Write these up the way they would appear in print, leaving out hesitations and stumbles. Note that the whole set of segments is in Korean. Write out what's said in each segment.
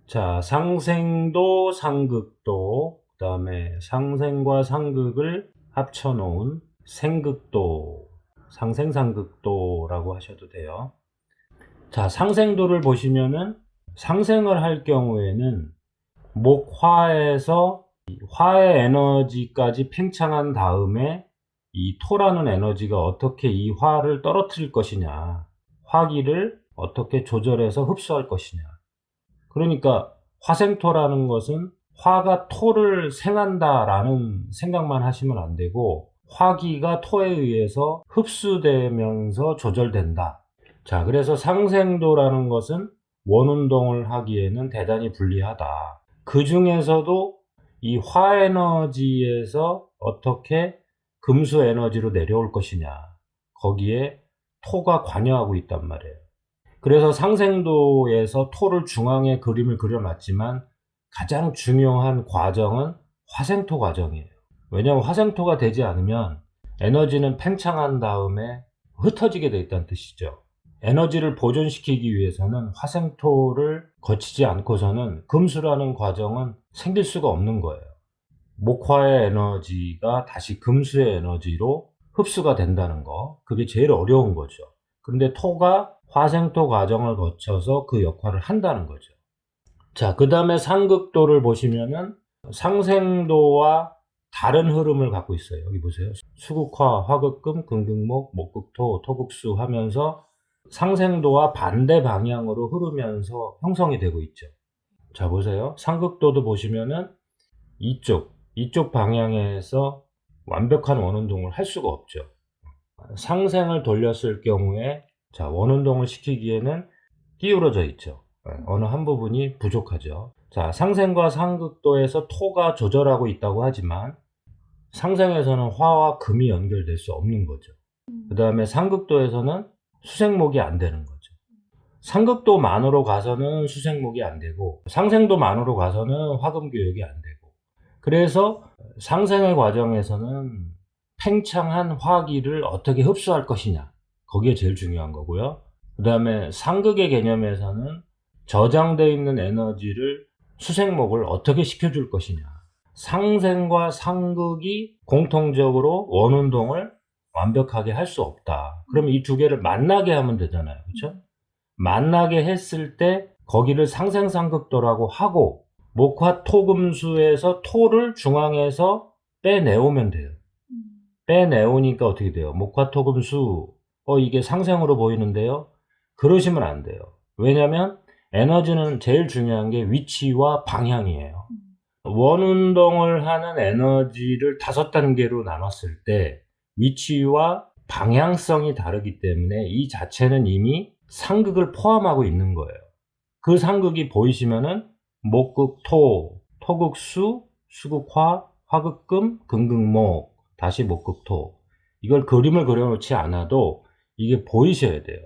자, 상생도, 상극도, 그 다음에 상생과 상극을 합쳐놓은 생극도, 상생상극도라고 하셔도 돼요. 자, 상생도를 보시면은 상생을 할 경우에는 목화에서 화의 에너지까지 팽창한 다음에 이 토라는 에너지가 어떻게 이 화를 떨어뜨릴 것이냐, 화기를 어떻게 조절해서 흡수할 것이냐. 그러니까 화생토라는 것은 화가 토를 생한다라는 생각만 하시면 안 되고, 화기가 토에 의해서 흡수되면서 조절된다. 자, 그래서 상생도라는 것은 원운동을 하기에는 대단히 불리하다. 그 중에서도 이 화에너지에서 어떻게 금수 에너지로 내려올 것이냐, 거기에 토가 관여하고 있단 말이에요. 그래서 상생도에서 토를 중앙에 그림을 그려놨지만 가장 중요한 과정은 화생토 과정이에요. 왜냐하면 화생토가 되지 않으면 에너지는 팽창한 다음에 흩어지게 돼 있다는 뜻이죠. 에너지를 보존시키기 위해서는 화생토를 거치지 않고서는 금수라는 과정은 생길 수가 없는 거예요. 목화의 에너지가 다시 금수의 에너지로 흡수가 된다는 거, 그게 제일 어려운 거죠. 그런데 토가 화생토 과정을 거쳐서 그 역할을 한다는 거죠. 자, 그 다음에 상극도를 보시면은 상생도와 다른 흐름을 갖고 있어요. 여기 보세요. 수극화, 화극금, 금극목, 목극토, 토극수 하면서 상생도와 반대 방향으로 흐르면서 형성이 되고 있죠. 자, 보세요. 상극도도 보시면은 이쪽 방향에서 완벽한 원운동을 할 수가 없죠. 상생을 돌렸을 경우에, 자, 원운동을 시키기에는 기울어져 있죠. 어느 한 부분이 부족하죠. 자, 상생과 상극도에서 토가 조절하고 있다고 하지만 상생에서는 화와 금이 연결될 수 없는 거죠. 그 다음에 상극도에서는 수생목이 안 되는 거죠. 상극도만으로 가서는 수생목이 안 되고, 상생도만으로 가서는 화금교역이 안 되고, 그래서 상생의 과정에서는 팽창한 화기를 어떻게 흡수할 것이냐, 거기에 제일 중요한 거고요. 그 다음에 상극의 개념에서는 저장되어 있는 에너지를 수생목을 어떻게 시켜줄 것이냐. 상생과 상극이 공통적으로 원운동을 완벽하게 할 수 없다. 그럼 이 두 개를 만나게 하면 되잖아요. 그렇죠? 만나게 했을 때 거기를 상생상극도라고 하고, 목화토금수에서 토를 중앙에서 빼내오면 돼요. 빼내오니까 어떻게 돼요? 목화토금수, 이게 상생으로 보이는데요? 그러시면 안 돼요. 왜냐면 에너지는 제일 중요한 게 위치와 방향이에요. 원운동을 하는 에너지를 5단계로 나눴을 때 위치와 방향성이 다르기 때문에 이 자체는 이미 상극을 포함하고 있는 거예요. 그 상극이 보이시면은 목극 토, 토극 수, 수극 화, 화극금, 금극목, 다시 목극 토. 이걸 그림을 그려놓지 않아도 이게 보이셔야 돼요.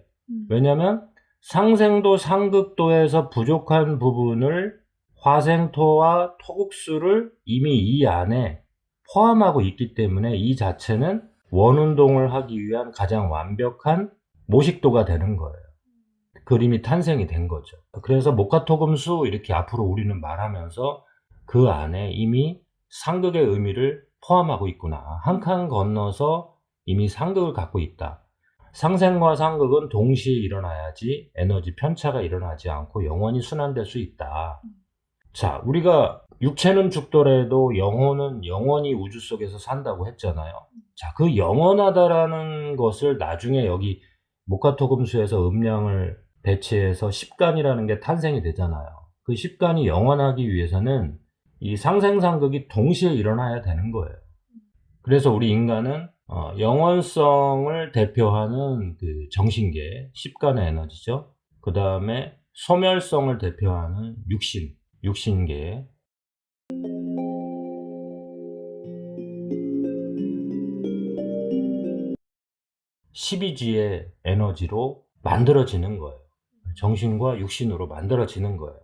왜냐면 상생도, 상극도에서 부족한 부분을 화생토와 토극수를 이미 이 안에 포함하고 있기 때문에 이 자체는 원운동을 하기 위한 가장 완벽한 모식도가 되는 거예요. 그림이 탄생이 된 거죠. 그래서 목화토금수 이렇게 앞으로 우리는 말하면서 그 안에 이미 상극의 의미를 포함하고 있구나. 한 칸 건너서 이미 상극을 갖고 있다. 상생과 상극은 동시에 일어나야지 에너지 편차가 일어나지 않고 영원히 순환될 수 있다. 자, 우리가 육체는 죽더라도 영혼은 영원히 우주 속에서 산다고 했잖아요. 자, 그 영원하다라는 것을 나중에 여기 목화토금수에서 음량을 배치해서 십간이라는 게 탄생이 되잖아요. 그 십간이 영원하기 위해서는 이 상생상극이 동시에 일어나야 되는 거예요. 그래서 우리 인간은 영원성을 대표하는 그 정신계, 십간의 에너지죠. 그 다음에 소멸성을 대표하는 육신계, 12지의 에너지로 만들어지는 거예요. 정신과 육신으로 만들어지는 거예요.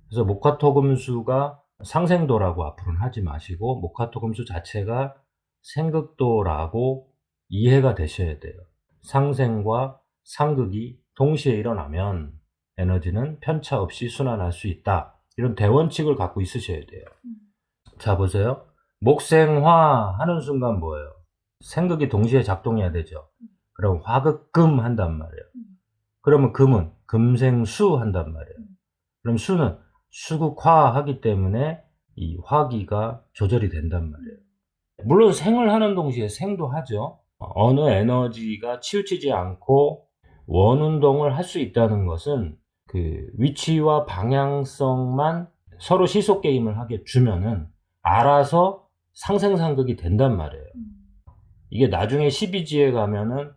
그래서 목화토금수가 상생도라고 앞으로는 하지 마시고 목화토금수 자체가 생극도라고 이해가 되셔야 돼요. 상생과 상극이 동시에 일어나면 에너지는 편차 없이 순환할 수 있다. 이런 대원칙을 갖고 있으셔야 돼요. 자, 보세요. 목생화 하는 순간 뭐예요? 생극이 동시에 작동해야 되죠. 그럼 화극금 한단 말이에요. 그러면 금은 금생수 한단 말이에요. 그럼 수는 수극화 하기 때문에 이 화기가 조절이 된단 말이에요. 물론 생을 하는 동시에 생도 하죠. 어느 에너지가 치우치지 않고 원운동을 할 수 있다는 것은 그 위치와 방향성만 서로 시속 게임을 하게 주면은 알아서 상생상극이 된단 말이에요. 이게 나중에 12지에 가면은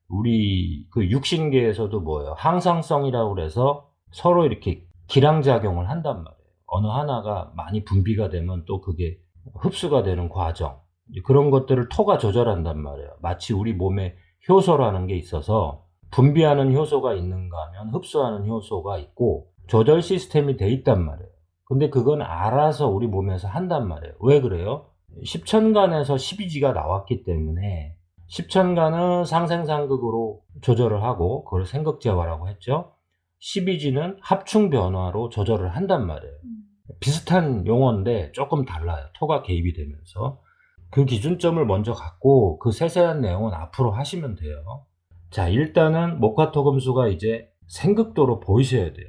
우리 그 육신계에서도 뭐예요? 항상성이라고 그래서 서로 이렇게 기량작용을 한단 말이에요. 어느 하나가 많이 분비가 되면 또 그게 흡수가 되는 과정. 그런 것들을 토가 조절한단 말이에요. 마치 우리 몸에 효소라는 게 있어서 분비하는 효소가 있는가 하면 흡수하는 효소가 있고 조절 시스템이 돼 있단 말이에요. 근데 그건 알아서 우리 몸에서 한단 말이에요. 왜 그래요? 십천간에서 12지가 나왔기 때문에 십천간은 상생상극으로 조절을 하고 그걸 생극재화라고 했죠. 12지는 합충변화로 조절을 한단 말이에요. 비슷한 용어인데 조금 달라요. 토가 개입이 되면서. 그 기준점을 먼저 갖고 그 세세한 내용은 앞으로 하시면 돼요. 자, 일단은 목화토금수가 이제 생극도로 보이셔야 돼요.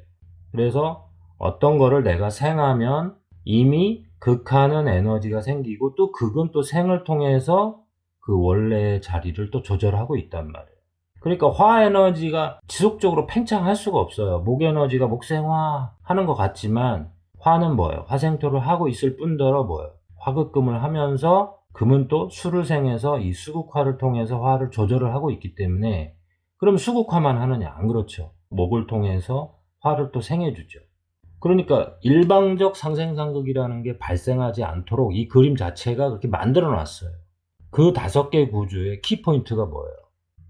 그래서 어떤 거를 내가 생하면 이미 극하는 에너지가 생기고 또 극은 또 생을 통해서 그 원래의 자리를 또 조절하고 있단 말이에요. 그러니까 화 에너지가 지속적으로 팽창할 수가 없어요. 목 에너지가 목생화 하는 것 같지만 화는 뭐예요? 화생토를 하고 있을 뿐더러 뭐예요? 화극금을 하면서 금은 또 수를 생해서 이 수극화를 통해서 화를 조절을 하고 있기 때문에 그럼 수극화만 하느냐? 안 그렇죠. 목을 통해서 화를 또 생해주죠. 그러니까 일방적 상생상극이라는 게 발생하지 않도록 이 그림 자체가 그렇게 만들어 놨어요. 그 5개 구조의 키포인트가 뭐예요?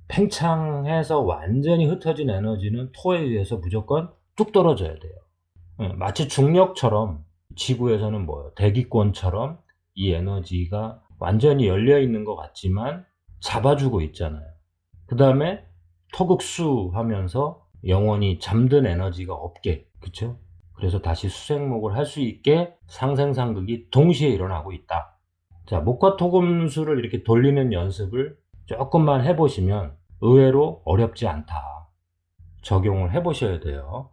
팽창해서 완전히 흩어진 에너지는 토에 의해서 무조건 뚝 떨어져야 돼요. 마치 중력처럼 지구에서는 뭐예요? 대기권처럼 이 에너지가 완전히 열려 있는 것 같지만 잡아주고 있잖아요. 그 다음에 토극수 하면서 영원히 잠든 에너지가 없게, 그쵸? 그래서 다시 수생목을 할 수 있게 상생상극이 동시에 일어나고 있다. 자, 목화토금수를 이렇게 돌리는 연습을 조금만 해보시면 의외로 어렵지 않다. 적용을 해보셔야 돼요.